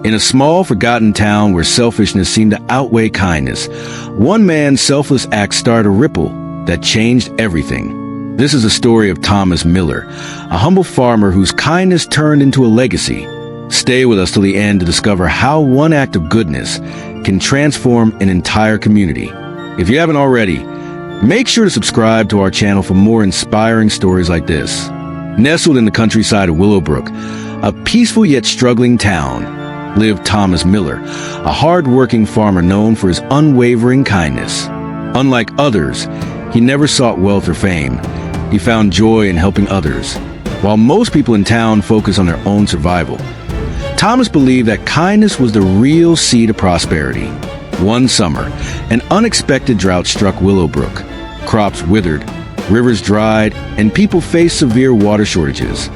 In a small, forgotten town where selfishness seemed to outweigh kindness, one man's selfless act started a ripple that changed everything. This is a story of Thomas Miller, a humble farmer whose kindness turned into a legacy. Stay with us till the end to discover how one act of goodness can transform an entire community. If you haven't already, make sure to subscribe to our channel for more inspiring stories like this. Nestled in the countryside of Willowbrook, a peaceful yet struggling town, lived Thomas Miller, a hard-working farmer known for his unwavering kindness. Unlike others, he never sought wealth or fame. He found joy in helping others. While most people in town focus on their own survival, Thomas believed that kindness was the real seed of prosperity. One summer, an unexpected drought struck Willowbrook. Crops withered, rivers dried, and people faced severe water shortages.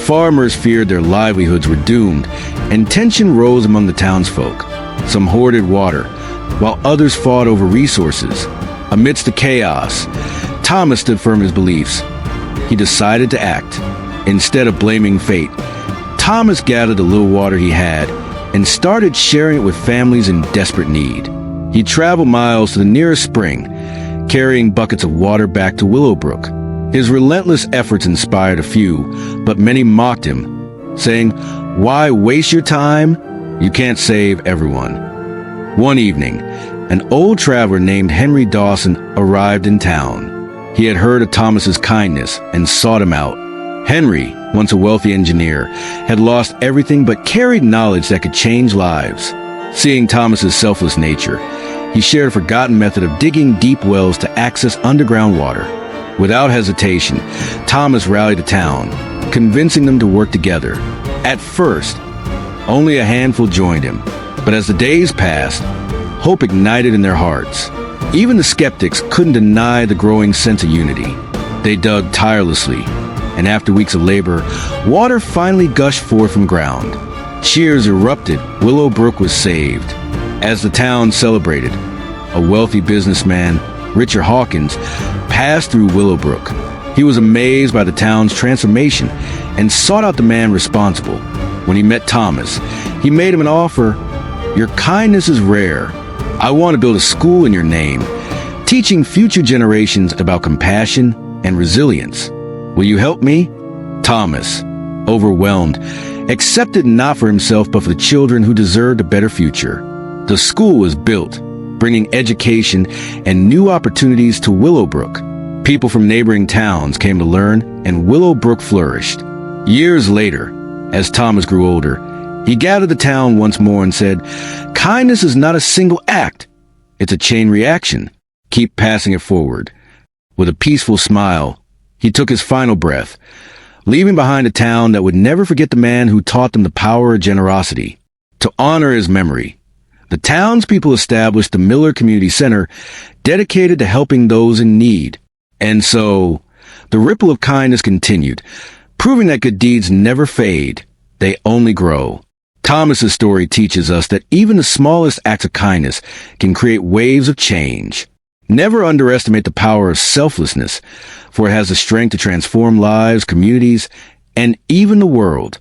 Farmers feared their livelihoods were doomed, and tension rose among the townsfolk. Some hoarded water, while others fought over resources. Amidst the chaos, Thomas stood firm in his beliefs. He decided to act. Instead of blaming fate, Thomas gathered the little water he had and started sharing it with families in desperate need. He traveled miles to the nearest spring, carrying buckets of water back to Willowbrook. His relentless efforts inspired a few, but many mocked him, saying, "Why waste your time? You can't save everyone." One evening, an old traveler named Henry Dawson arrived in town. He had heard of Thomas's kindness and sought him out. Henry, once a wealthy engineer, had lost everything but carried knowledge that could change lives. Seeing Thomas's selfless nature, he shared a forgotten method of digging deep wells to access underground water. Without hesitation, Thomas rallied the town, convincing them to work together. At first, only a handful joined him, but as the days passed, hope ignited in their hearts. Even the skeptics couldn't deny the growing sense of unity. They dug tirelessly, and after weeks of labor, water finally gushed forth from ground. Cheers erupted. Willowbrook was saved. As the town celebrated, a wealthy businessman, Richard Hawkins, passed through Willowbrook. He was amazed by the town's transformation and sought out the man responsible. When he met Thomas, he made him an offer. "Your kindness is rare. I want to build a school in your name, teaching future generations about compassion and resilience. Will you help me?" Thomas, overwhelmed, accepted not for himself but for the children who deserved a better future. The school was built, bringing education and new opportunities to Willowbrook. People from neighboring towns came to learn, and Willowbrook flourished. Years later, as Thomas grew older, he gathered the town once more and said, "Kindness is not a single act. It's a chain reaction. Keep passing it forward." With a peaceful smile, he took his final breath, leaving behind a town that would never forget the man who taught them the power of generosity. To honor his memory, the townspeople established the Miller Community Center, dedicated to helping those in need. And so, the ripple of kindness continued, proving that good deeds never fade, they only grow. Thomas's story teaches us that even the smallest acts of kindness can create waves of change. Never underestimate the power of selflessness, for it has the strength to transform lives, communities, and even the world.